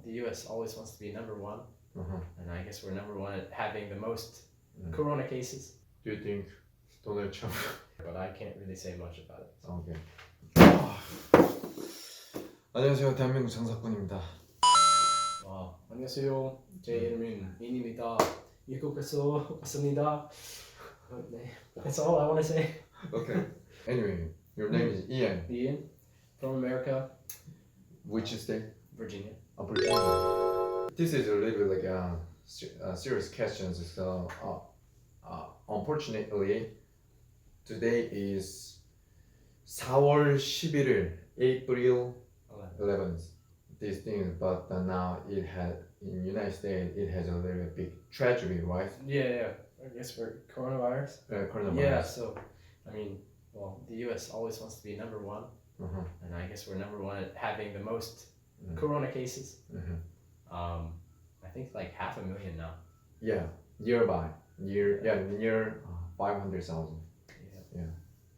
the U.S. always wants to be number one, and I guess we're number one at having the most Mm. corona cases. Do you think Donald Trump? But I can't really say much about it. Okay. 안녕하세요, 대한민국 장사꾼입니다. 안녕하세요. 제 이름은 인입니다. 미국에서 왔습니다. 네, that's all I want to say. Okay. Anyway, your name is Ian. Ian, from America, Which state? Virginia. Virginia. This is a little bit like serious questions. So, unfortunately, today is 4월 11일, April 11th. This thing, but now it had in United States it has a very big tragedy, right? Yeah. I guess for coronavirus. Coronavirus. Yeah. So, I mean, the U.S. always wants to be number one, and I guess we're number one at having the most corona cases. I think like 500,000 now. Yeah, near 500,000. Yeah.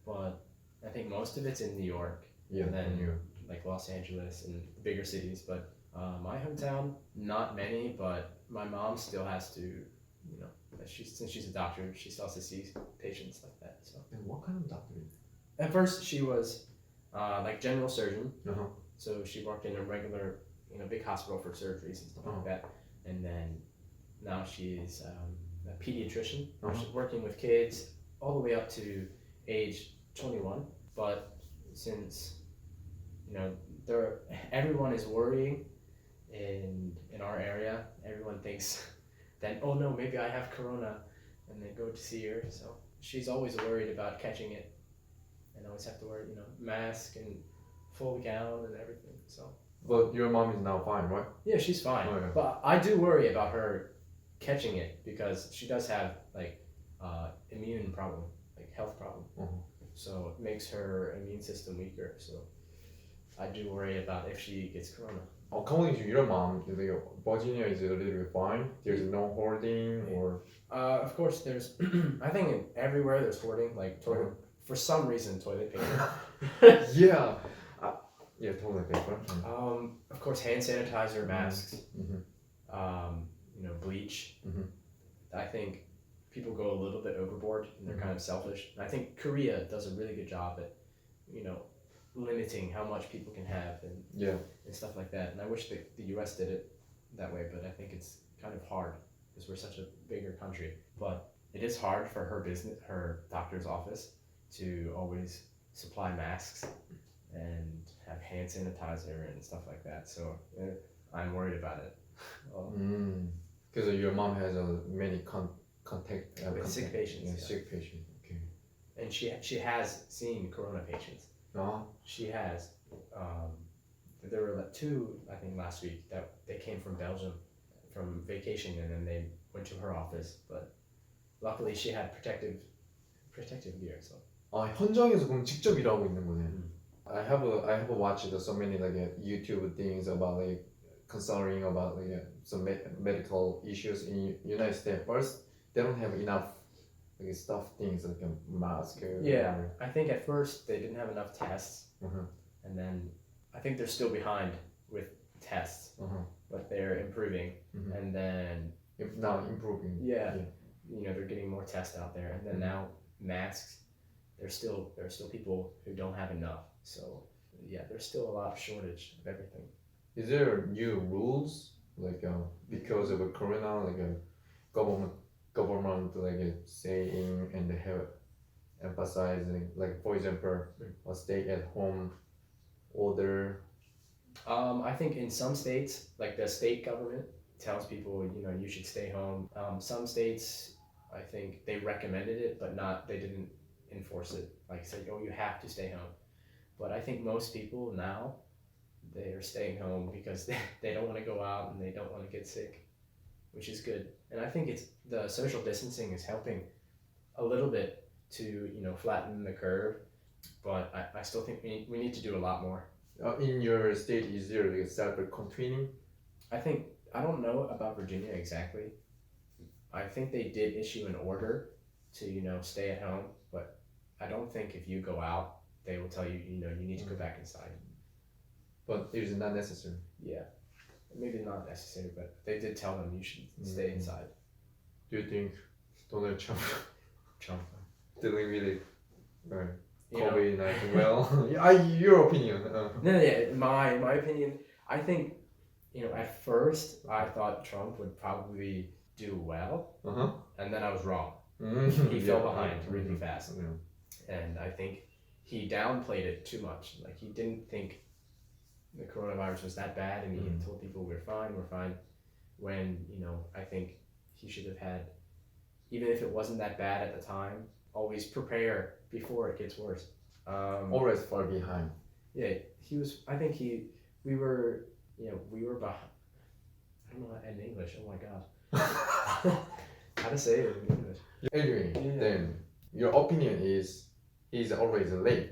But I think most of it's in New York. Yeah, And then New York. like Los Angeles and bigger cities. But my hometown, not many. But my mom still has to, since she's a doctor, she still has to see patients like that. So. And what kind of doctor? At first, she was like general surgeon. Uh-huh. So she worked in a regular, big hospital for surgeries and stuff like that. And then now she's a pediatrician. She's working with kids all the way up to age 21. But since everyone is worrying in our area, everyone thinks that, oh no, maybe I have corona, and they go to see her. So she's always worried about catching it, and always have to wear mask and full gown and everything. So. But your mom is now fine, right? Yeah, she's fine. Oh, yeah. But I do worry about her catching it because she does have like immune problem, like health problem. So it makes her immune system weaker. So I do worry about if she gets corona. According to your mom, Virginia is a little bit fine. There's no hoarding or. Of course, there's. I think everywhere there's hoarding, like toilet. For some reason, toilet paper. Yeah. Yeah, toilet paper. Of course, hand sanitizer, masks. Bleach. I think people go a little bit overboard and they're kind of selfish. And I think Korea does a really good job at, limiting how much people can have and stuff like that. And I wish that the U.S. did it that way, but I think it's kind of hard because we're such a bigger country. But it is hard for her doctor's office to always supply masks and have hand sanitizer and stuff like that. So I'm worried about it. Because your mom has many contact with sick patients. Yeah, sick patients. Okay. And she has seen corona patients. She has. There were like 2, I think, last week that they came from Belgium from vacation, and then they went to her office. But luckily, she had protective gear. So. 현장에서 그럼 직접 일하고 있는 거네. I have watched so many YouTube things about consulting about some medical issues in United States. First, they don't have enough stuff things like a mask. Yeah, I think at first they didn't have enough tests, and then I think they're still behind with tests, but they're improving, and then now improving. Yeah, they're getting more tests out there, and then now masks. There are still people who don't have enough. So yeah, there's still a lot of shortage of everything. Is there new rules because of a corona, government saying and they have emphasizing for example a stay at home order? I think in some states, like the state government tells people you should stay home. Some states, I think they recommended it, but they didn't enforce it. Like say, oh, you have to stay home. But I think most people now, they are staying home because they don't want to go out and they don't want to get sick, which is good. And I think the social distancing is helping a little bit to flatten the curve, but I still think we need to do a lot more. In your state, is there self-confining? I don't know about Virginia exactly. I think they did issue an order to stay at home, but I don't think if you go out, they will tell you you need to go back inside. But it is not necessary. Yeah. maybe not necessary, but they did tell them you should stay inside. Do you think Donald Trump dealing with it COVID-19 well? Your opinion. No, yeah, my opinion. I think, at first I thought Trump would probably do well, and then I was wrong. He fell behind really fast, and I think he downplayed it too much. Like he didn't think the coronavirus was that bad, and he told people we're fine. When I think he should have had, even if it wasn't that bad at the time, always prepare before it gets worse. Always far behind. Yeah, he was. I think we were behind. I don't know in English. Oh my god. How to say it in English? Anyway, then your opinion is he's always late.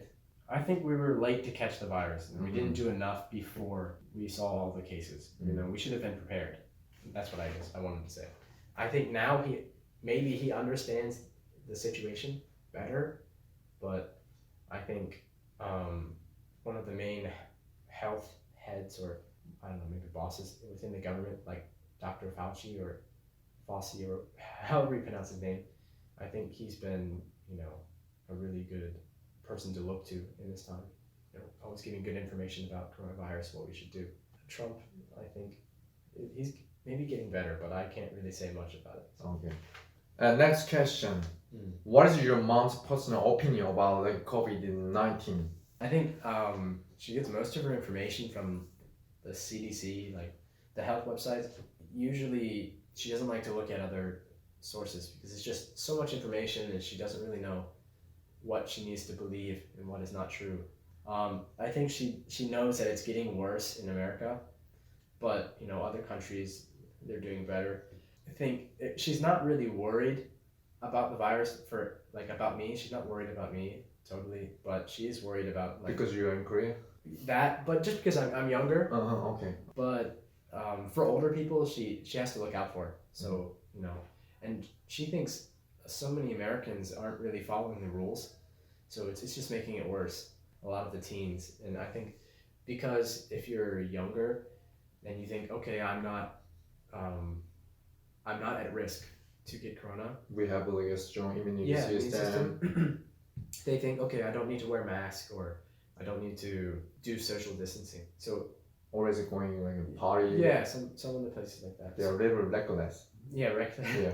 I think we were late to catch the virus, and we didn't do enough before we saw all the cases. We should have been prepared. That's what I wanted to say. I think now he understands the situation better, but I think one of the main health heads, or I don't know, maybe bosses within the government, like Dr. Fauci or Fossey or however you pronounce his name, I think he's been a really good person to look to in this time. Always giving good information about coronavirus, what we should do. Trump, I think he's maybe getting better, but I can't really say much about it. Okay. Next question. What is your mom's personal opinion about COVID-19? I think she gets most of her information from the CDC, like the health websites. Usually she doesn't like to look at other sources because it's just so much information and she doesn't really know what she needs to believe and what is not true. I think she knows that it's getting worse in America, but other countries, they're doing better. I think she's not really worried about the virus about me. She's not worried about me totally, but she is worried about because you're in Korea. But just because I'm younger. Okay. But for older people, she has to look out for it. So and she thinks so many Americans aren't really following the rules, so it's just making it worse. A lot of the teens, and I think because if you're younger, and you think, okay, I'm not at risk to get corona. We have a strong immunity system. They think, okay, I don't need to wear a mask or I don't need to do social distancing. So always going a party. Yeah, some of the places like that. They're a little reckless. Yeah, reckless. Yeah.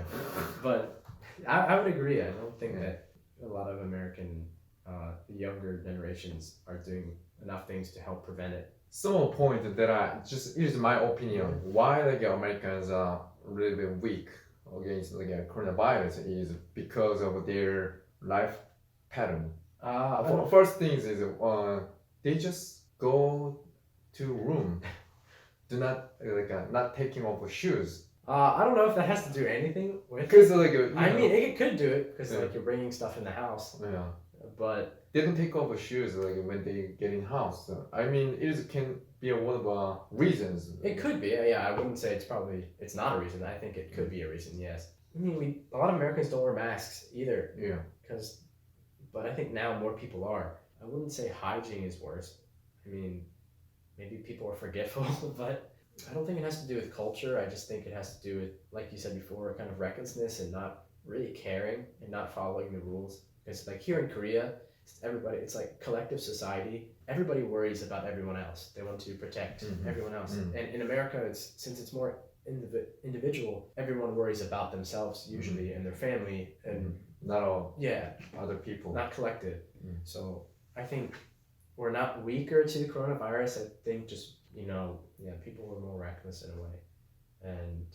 But I would agree. I don't think that a lot of American younger generations are doing enough things to help prevent it. Some point that is my opinion. Why Americans are really weak against coronavirus is because of their life pattern. First things is they just go to room, do not not taking off shoes. I don't know if that has to do anything with. Because I mean, it could do it because you're bringing stuff in the house. Yeah. But they don't take off shoes when they get in house. So, I mean, can be one of the reasons. It could be. Yeah, I wouldn't say it's not a reason. I think it could be a reason. Yes. I mean, a lot of Americans don't wear masks either. Yeah. But I think now more people are. I wouldn't say hygiene is worse. I mean, maybe people are forgetful, but I don't think it has to do with culture. I just think it has to do with, like you said before, kind of recklessness and not really caring and not following the rules. Because here in Korea, it's like collective society. Everybody worries about everyone else. They want to protect everyone else. And in America, since it's more individual, everyone worries about themselves usually and their family and not all other people. Not collective. So I think we're not weaker to the coronavirus. I think just people were more reckless in a way, and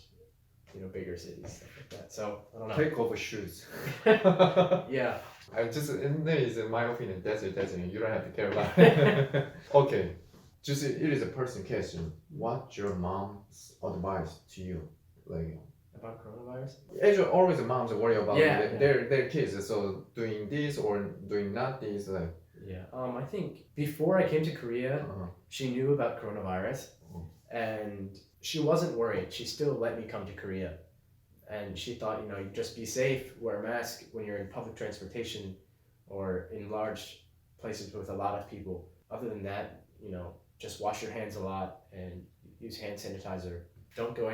bigger cities, stuff like that. So I don't know. Take off shoes. Yeah. And there is my opinion. That's it. You don't have to care about it. Okay. It is a personal question. What's your mom's advice to you, about coronavirus? Actually, always the moms worry about their kids. So doing this or doing not this, Yeah. I think before I came to Korea, she knew about coronavirus, and she wasn't worried. She still let me come to Korea. And she thought, you just be safe, wear a mask when you're in public transportation or in large places with a lot of people. Other than that, just wash your hands a lot and use hand sanitizer. Don't go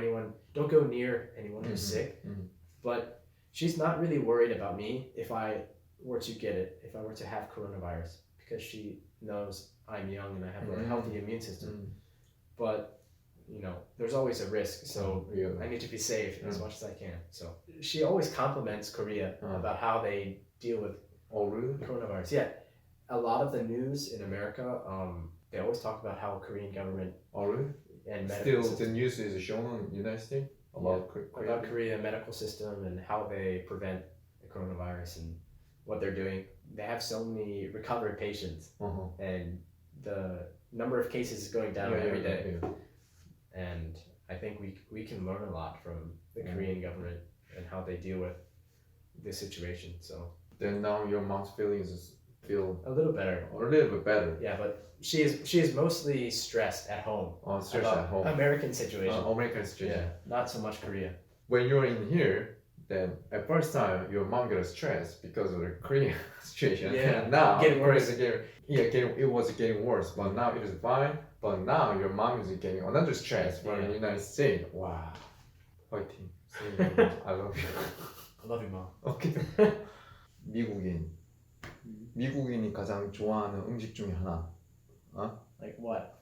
near anyone who's sick. But she's not really worried about me if I were to get it, if I were to have coronavirus, because she knows I'm young and I have a healthy immune system. But you know, there's always a risk, so I need to be safe as much as I can. So she always compliments Korea about how they deal with coronavirus. Yeah, a lot of the news in America, they always talk about how Korean government and medical Still, the news is shown in the United States about Korea medical system and how they prevent the coronavirus and what they're doing. They have so many recovered patients, and the number of cases is going down every day. And I think we can learn a lot from the Korean government and how they deal with this situation. So then now your mom's feelings feel a little better. A little bit better. Yeah, but she is mostly stressed at home. Stressed at home. American situation. American situation. Yeah, not so much Korea. When you're in here, then at first time your mom got stressed because of the Korean situation. Yeah, and now getting worse. It was getting worse, but now it is fine. But now your mom is getting another stress from the United States. Wow, fighting. I love you. I love you, mom. Okay. 미국인이 가장 좋아하는 음식 중에 하나. Like what?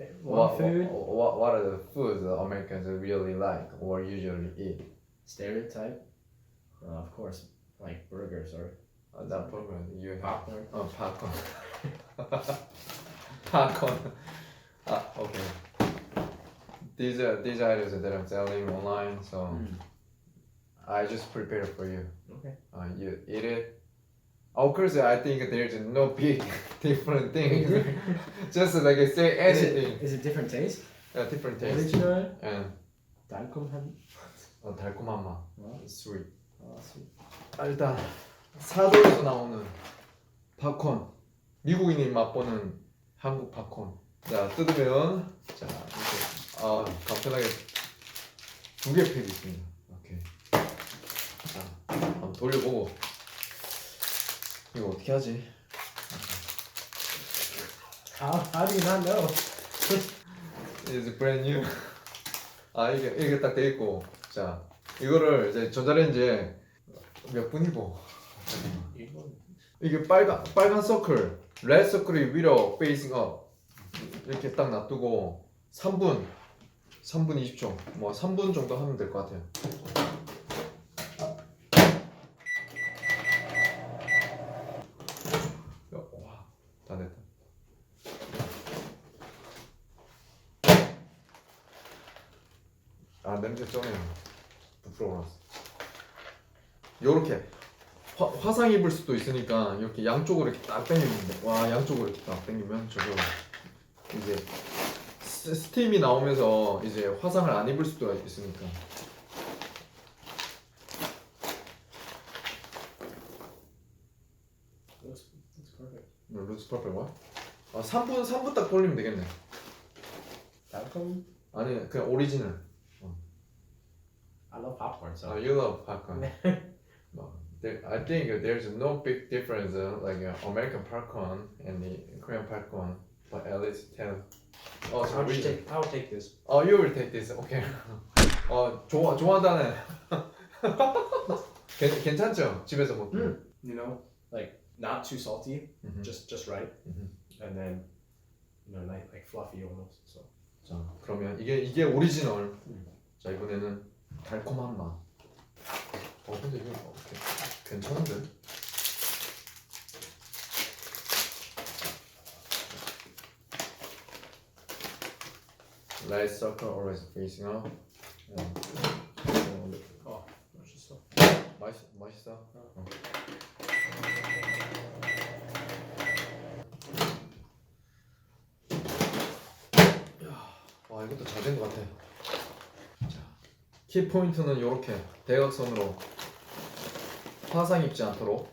Food? What are the foods that Americans really like or usually eat? Stereotype? Of course, like burgers or that burger. You have popcorn. Popcorn. Popcorn. Okay. These items that I'm selling online, so I just prepared for you. Okay. You eat it. Of course, I think there's no big different thing. Just like I say anything. Is it different taste? Yeah, different taste. Original? And 달콤한? 달콤한 맛. Sweet. sweet. 일단 사조에서 나오는 팝콘. 미국인이 맛보는 한국 팝콘. 자, 뜯으면 자, 이렇게 간편하게 2개 팩이 있습니다. 오케이. 자, 한번 돌려보고 이거 어떻게 하지? How do you not know? It's brand new. 이게 딱 돼 있고, 자, 이거를 이제 전자레인지에 몇 분이고, 이게 빨간 서클, 레드 서클이 위로 페이싱 업 이렇게 딱 놔두고 3분 20초, 뭐 3분 정도 하면 될 것 같아요. 와, 다 됐다. 냄새 쩌네요. 부풀어 올랐어. 요렇게 화상 입을 수도 있으니까 이렇게 양쪽으로 이렇게 딱 당기면 돼. 와, 양쪽으로 이렇게 딱 당기면 저거 이제 스팀이 나오면서 이제 화상을 안 입을 수도 있으니까. Looks perfect. Looks perfect. What? 3분 딱 돌리면 되겠네. 달콤? 아니, 그냥 오리지널. I love popcorn, so. You love popcorn. I think there's no big difference like American popcorn and the Korean popcorn, but at least tell. I'll take this. You will take this. Okay. 좋아한다네. 괜찮죠? 집에서 먹기. You know, like not too salty, just right, and then you know, like fluffy almost. So. 자, 그러면 이게 오리지널. 자, 이번에는 달콤한 맛. 근데 이거 괜찮은데? Light circle always facing up. 맛있어. 맛있어? 와, 이것도 잘 된 것 같아. 키 포인트는 이렇게 대각선으로 화상 입지 않도록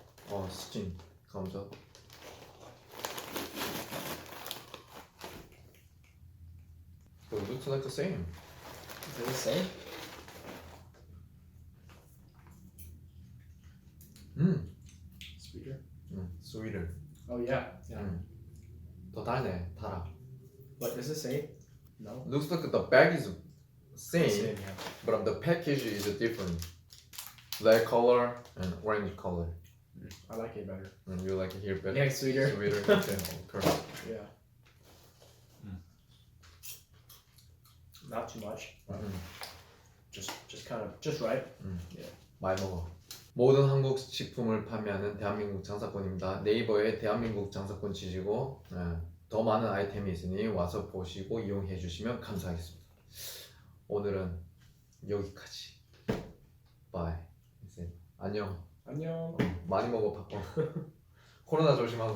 스팀 감자. It looks like the same. Is it the same? Sweeter. Sweeter. Oh yeah. 더 달네, 달아. What does it say? No. Looks like the bag is same, Same, yeah. but the package is different. Black color and orange color. I like it better. And you like it here better? Yeah, it's sweeter. Sweeter. Okay, correct. Yeah. Not too much. Just kind of just right. 많이 먹어. 모든 한국 식품을 판매하는 대한민국 장사꾼입니다. 네이버에 대한민국 장사꾼 치시고 더 많은 아이템이 있으니 와서 보시고 이용해 주시면 감사하겠습니다. 오늘은 여기까지. 바이. 안녕. 안녕. 많이 먹어 바빠. 코로나 조심하고.